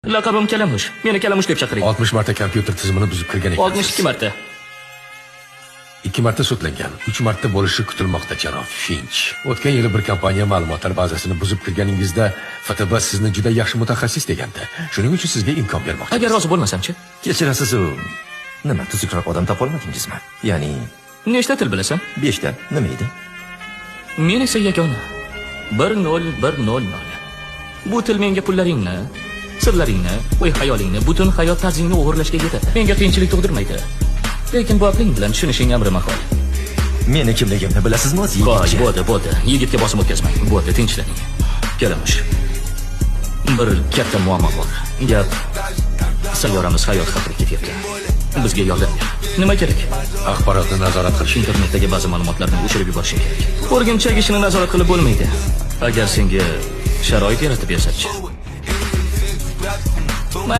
Laqabim Kalamush. Meni Kalamush deb chaqiring. 60 marta kompyuter tizimini buzib kirgan ekansiz. 62 marta. 2 marta sudlangan. 3 marta bo'lishi kutilmoqda, janob Finch. O'tgan yili bir kompaniya ma'lumotlar bazasini buzib kirganingizda FTB sizni juda yaxshi mutaxassis degandi. Shuning uchun sizga imkon bermoqda. Agar rozi bo'lmasam-chi? Kechirasiz, nima tuzukroq odam topa olmadingizmi? Ya'ni Nechta til bilasan? 5 ta. Nima edi? Men esa yagona. 1010. Bu til menga pullaringni, sirlaringni, o'y-xayolingni, butun hayot tarzingni o'g'irlashga yetadi. Menga qiyinchilik tug'dirmaydi. Lekin bu aqling bilan tushunishing amri mahol. Meni kimligimni bilasizmi, o'zi yigitcha? Bo'ldi. Yigitga bosim o'tkazmang. Bo'ldi, tinchlaning. Kalamush. Bir katta muammo bor. Gap sayyoramiz hayot haqida ketyapti. Bizga yordam ber. Nima kerak? Axborotni nazorat qilish. Internetdagi ba'zi ma'lumotlarni o'chirib yuborishing kerak. O'rgimchak ishini nazorat qilib bo'lmaydi. Agar senga sharoit yaratib bersa-chi.